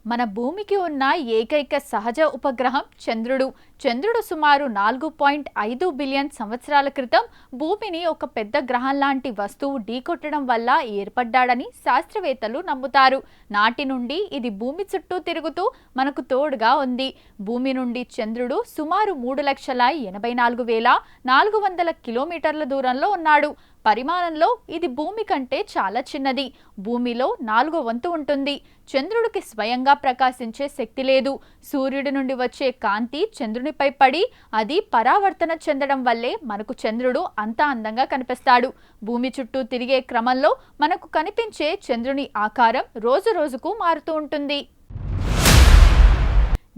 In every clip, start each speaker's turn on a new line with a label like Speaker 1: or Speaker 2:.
Speaker 1: మన భూమికి ఉన్న ఏకైక సహజ ఉపగ్రహం చంద్రుడు. చంద్రుడు సుమారు 4.5 బిలియన్ సంవత్సరాల క్రితం భూమిని ఒక పెద్ద గ్రహం లాంటి వస్తువు ఢీకొట్టడం వల్ల ఏర్పడ్డాడని శాస్త్రవేత్తలు నమ్ముతారు. నాటి నుండి ఇది భూమి చుట్టూ తిరుగుతూ మనకు తోడుగా ఉంది. భూమి నుండి చంద్రుడు సుమారు 3,84,400 కిలోమీటర్ల దూరంలో ఉన్నాడు. పరిమాణంలో ఇది భూమి కంటే చాలా చిన్నది. భూమిలో 4వ వంతు ఉంటుంది. చంద్రుడికి స్వయంగా ప్రకాశించే శక్తి లేదు. సూర్యుడి నుండి వచ్చే కాంతి చంద్రునిపై పడి అది పరావర్తన చెందడం వల్లే మనకు చంద్రుడు అంత అందంగా కనిపిస్తాడు. భూమి చుట్టూ తిరిగే క్రమంలో మనకు కనిపించే చంద్రుని ఆకారం రోజు రోజుకు మారుతూ ఉంటుంది.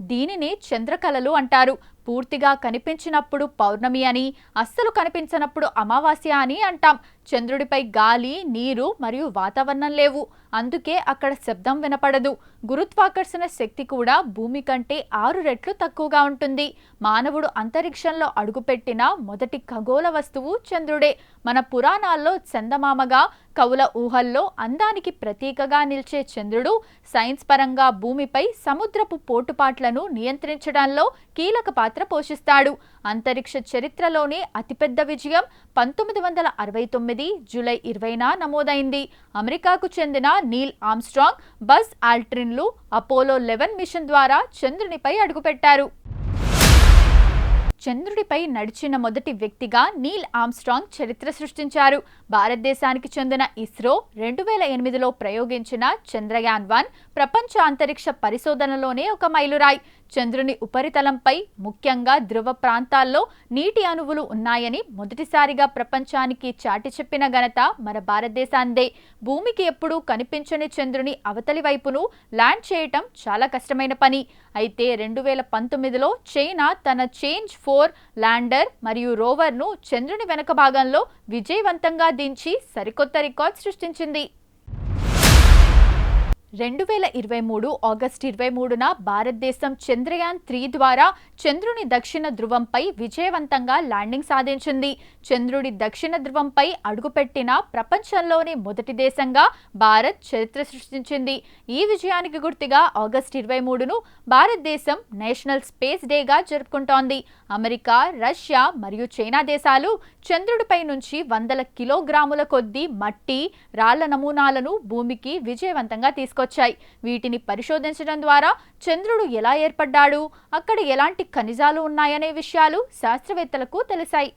Speaker 1: దీనిని చంద్రకళలు అంటారు. పూర్తిగా కనిపించినప్పుడు పౌర్ణమి అని, అస్సలు కనిపించనప్పుడు అమావాస్య అని అంటాం. చంద్రుడిపై గాలి, నీరు మరియు వాతావరణం లేవు. అందుకే అక్కడ శబ్దం వినపడదు. గురుత్వాకర్షణ శక్తి కూడా భూమి కంటే 6 రెట్లు తక్కువగా ఉంటుంది. మానవుడు అంతరిక్షంలో అడుగుపెట్టిన మొదటి ఖగోళ వస్తువు చంద్రుడే. మన పురాణాల్లో చందమామగా, కవుల ఊహల్లో అందానికి ప్రతీకగా నిలిచే చంద్రుడు సైన్స్ పరంగా భూమిపై సముద్రపు పోటుపాట్లను నియంత్రించడంలో కీలక పాత్ర పోషిస్తాడు. అంతరిక్ష చరిత్రలోనే అతిపెద్ద విజయం 1969 జూలై 20న నమోదైంది. అమెరికాకు చెందిన నీల్ ఆర్మ్స్ట్రాంగ్, బజ్ ఆల్డ్రిన్లు అపోలో 11 మిషన్ ద్వారా చంద్రునిపై అడుగుపెట్టారు. చంద్రుడిపై నడిచిన మొదటి వ్యక్తిగా నీల్ ఆర్మ్స్ట్రాంగ్ చరిత్ర సృష్టించారు. భారతదేశానికి చెందిన ఇస్రో 2008లో ప్రయోగించిన చంద్రయాన్-1 ప్రపంచ అంతరిక్ష పరిశోధనలోనే ఒక మైలురాయి. చంద్రుని ఉపరితలంపై ముఖ్యంగా ధ్రువ ప్రాంతాల్లో నీటి అణువులు ఉన్నాయని మొదటిసారిగా ప్రపంచానికి చాటి చెప్పిన ఘనత మన భారతదేశాందే. భూమికి ఎప్పుడూ కనిపించని చంద్రుని అవతలి వైపును ల్యాండ్ చేయటం చాలా కష్టమైన పని. అయితే 2019లో చైనా తన చేంజ్-4 ల్యాండర్ మరియు రోవర్ను చంద్రుని వెనక భాగంలో విజయవంతంగా దించి సరికొత్త రికార్డ్ సృష్టించింది. 2023 ఆగస్టు 23న భారతదేశం చంద్రయాన్-3 ద్వారా చంద్రుని దక్షిణ ధ్రువంపై విజయవంతంగా ల్యాండింగ్ సాధించింది. చంద్రుడి దక్షిణ ధ్రువంపై అడుగుపెట్టిన ప్రపంచంలోనే మొదటి దేశంగా భారత్ చరిత్ర సృష్టించింది. ఈ విజయానికి గుర్తుగా ఆగస్టు 23ను భారతదేశం నేషనల్ స్పేస్ డేగా జరుపుకుంటోంది. అమెరికా, రష్యా మరియు చైనా దేశాలు చంద్రుడిపై నుంచి వందల కిలోగ్రాముల కొద్దీ మట్టి, రాళ్ల నమూనాలను భూమికి విజయవంతంగా తీసుకొచ్చాయి. వీటిని పరిశోధించడం ద్వారా చంద్రుడు ఎలా ఏర్పడ్డాడు, అక్కడ ఎలాంటి ఖనిజాలు ఉన్నాయనే విషయాలు శాస్త్రవేత్తలకు తెలిసాయి.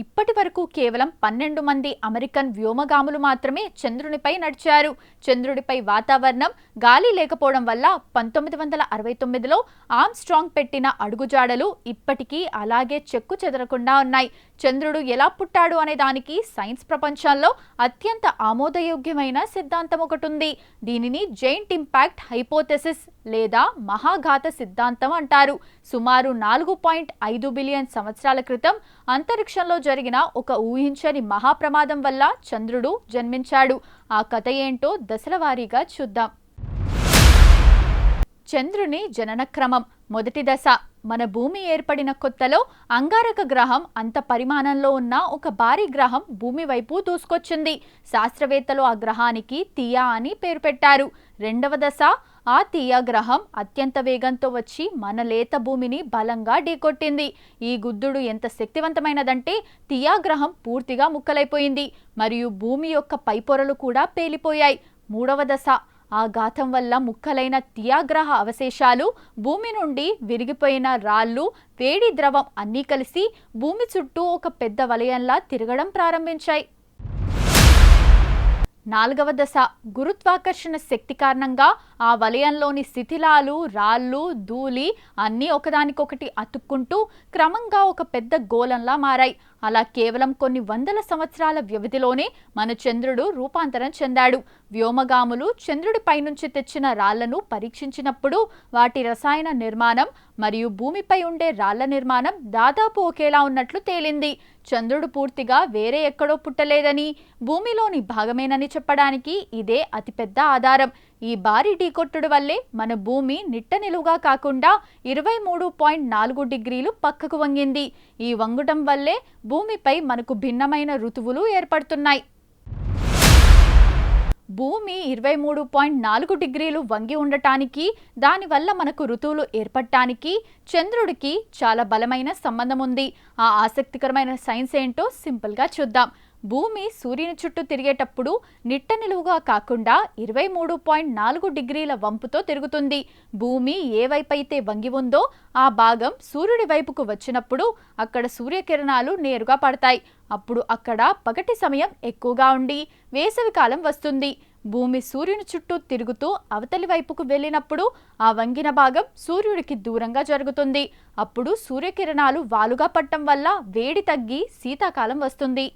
Speaker 1: ఇప్పటి వరకు కేవలం 12 మంది అమెరికన్ వ్యోమగాములు మాత్రమే చంద్రునిపై నడిచారు. చంద్రుడిపై వాతావరణం, గాలి లేకపోవడం వల్ల 1969లో ఆర్మ్స్ట్రాంగ్ పెట్టిన అడుగుజాడలు ఇప్పటికీ అలాగే చెక్కు చెదరకుండా ఉన్నాయి. చంద్రుడు ఎలా పుట్టాడు అనే దానికి సైన్స్ ప్రపంచంలో అత్యంత ఆమోదయోగ్యమైన సిద్ధాంతం ఒకటి ఉంది. దీనిని జైంట్ ఇంపాక్ట్ హైపోథెసిస్ లేదా మహాఘాత సిద్ధాంతం అంటారు. సుమారు 4.5 బిలియన్ సంవత్సరాల క్రితం అంతరిక్షంలో జరిగిన ఒక ఊహించని మహాప్రమాదం వల్ల చంద్రుడు జన్మించాడు. ఆ కథ ఏంటో దశల వారీగా చూద్దాం. చంద్రుని జనన క్రమం. మొదటి దశ. మన భూమి ఏర్పడిన కొత్తలో అంగారక గ్రహం అంత పరిమాణంలో ఉన్న ఒక భారీ గ్రహం భూమి వైపు దూసుకొచ్చింది. శాస్త్రవేత్తలు ఆ గ్రహానికి తియా అని పేరు పెట్టారు. రెండవ దశ. ఆ తియా గ్రహం అత్యంత వేగంతో వచ్చి మన లేత భూమిని బలంగా ఢీకొట్టింది. ఈ గుద్దుడు ఎంత శక్తివంతమైనదంటే తియా గ్రహం పూర్తిగా ముక్కలైపోయింది మరియు భూమి యొక్క పైపొరలు కూడా పేలిపోయాయి. మూడవ దశ. ఆ ఘాతం వల్ల ముక్కలైన తియా గ్రహ అవశేషాలు, భూమి నుండి విరిగిపోయిన రాళ్ళు, వేడి ద్రవం అన్నీ కలిసి భూమి చుట్టూ ఒక పెద్ద వలయంలా తిరగడం ప్రారంభించాయి. నాలుగవ దశ. గురుత్వాకర్షణ శక్తి కారణంగా ఆ వలయంలోని శిథిలాలు, రాళ్ళు, ధూళి అన్నీ ఒకదానికొకటి అతుక్కుంటూ క్రమంగా ఒక పెద్ద గోళంలా మారాయి. అలా కేవలం కొన్ని వందల సంవత్సరాల వ్యవధిలోనే మన చంద్రుడు రూపాంతరం చెందాడు. వ్యోమగాములు చంద్రుడిపై నుంచి తెచ్చిన రాళ్లను పరీక్షించినప్పుడు వాటి రసాయన నిర్మాణం మరియు భూమిపై ఉండే రాళ్ల నిర్మాణం దాదాపు ఒకేలా ఉన్నట్లు తేలింది. చంద్రుడు పూర్తిగా వేరే ఎక్కడో పుట్టలేదని, భూమిలోని భాగమేనని చెప్పడానికి ఇదే అతిపెద్ద ఆధారం. ఈ భారీ ఢీకొట్టుడు వల్లే మన భూమి నిట్ట నిలువుగా కాకుండా 23.4 డిగ్రీలు పక్కకు వంగింది. ఈ వంగటం వల్లే భూమిపై మనకు భిన్నమైన ఋతువులు ఏర్పడుతున్నాయి. భూమి 23.4 డిగ్రీలు వంగి ఉండటానికి, దానివల్ల మనకు ఋతువులు ఏర్పడటానికి చంద్రుడికి చాలా బలమైన సంబంధం ఉంది. ఆ ఆసక్తికరమైన సైన్స్ ఏంటో సింపుల్గా చూద్దాం. భూమి సూర్యుని చుట్టూ తిరిగేటప్పుడు నిట్ట నిలువుగా కాకుండా 23.4 డిగ్రీల వంపుతో తిరుగుతుంది. భూమి ఏ వైపైతే వంగి ఉందో ఆ భాగం సూర్యుడి వైపుకు వచ్చినప్పుడు అక్కడ సూర్యకిరణాలు నేరుగా పడతాయి. అప్పుడు అక్కడ పగటి సమయం ఎక్కువగా ఉండి వేసవి కాలం వస్తుంది. భూమి సూర్యుని చుట్టూ తిరుగుతూ అవతలి వైపుకు వెళ్ళినప్పుడు ఆ వంగిన భాగం సూర్యుడికి దూరంగా జరుగుతుంది. అప్పుడు సూర్యకిరణాలు వాలుగా పడటం వల్ల వేడి తగ్గి శీతాకాలం వస్తుంది.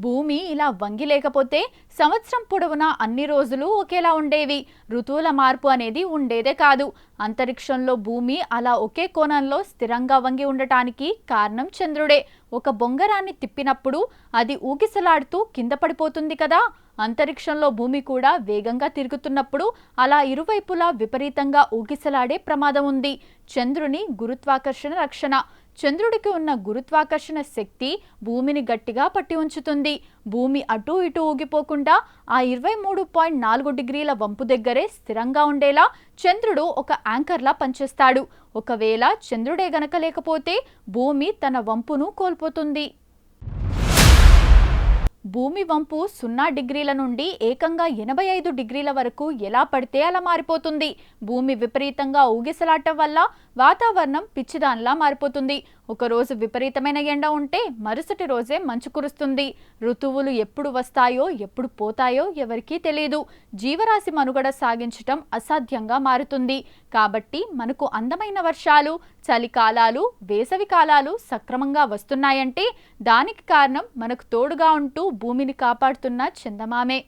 Speaker 1: భూమి ఇలా వంగి లేకపోతే సంవత్సరం పొడవునా అన్ని రోజులు ఒకేలా ఉండేవి. ఋతువుల మార్పు అనేది ఉండేదే కాదు. అంతరిక్షంలో భూమి అలా ఒకే కోణంలో స్థిరంగా వంగి ఉండటానికి కారణం చంద్రుడే. ఒక బొంగరాన్ని తిప్పినప్పుడు అది ఊగిసలాడుతూ కింద పడిపోతుంది కదా. అంతరిక్షంలో భూమి కూడా వేగంగా తిరుగుతున్నప్పుడు అలా ఇరువైపులా విపరీతంగా ఊగిసలాడే ప్రమాదం ఉంది. చంద్రుని గురుత్వాకర్షణ రక్షణ. చంద్రుడికి ఉన్న గురుత్వాకర్షణ శక్తి భూమిని గట్టిగా పట్టి ఉంచుతుంది. భూమి అటూ ఇటూ ఊగిపోకుండా ఆ 23.4 డిగ్రీల వంపు దగ్గరే స్థిరంగా ఉండేలా చంద్రుడు ఒక యాంకర్లా పనిచేస్తాడు. ఒకవేళ చంద్రుడే గనక లేకపోతే భూమి తన వంపును కోల్పోతుంది. భూమి వంపు 0 డిగ్రీల నుండి ఏకంగా 85 డిగ్రీల వరకు ఎలా పడితే అలా మారిపోతుంది. భూమి విపరీతంగా ఊగిసలాటం వల్ల వాతావరణం పిచ్చిదానిలా మారిపోతుంది. ఒకరోజు విపరీతమైన ఎండ ఉంటే మరుసటి రోజే మంచు కురుస్తుంది. ఋతువులు ఎప్పుడు వస్తాయో ఎప్పుడు పోతాయో ఎవరికీ తెలియదు. జీవరాశి మనుగడ సాగించటం అసాధ్యంగా మారుతుంది. కాబట్టి మనకు అందమైన వర్షాలు, చలికాలాలు, వేసవి కాలాలు సక్రమంగా వస్తున్నాయంటే దానికి కారణం మనకు తోడుగా ఉంటూ భూమిని కాపాడుతున్న చందమామే.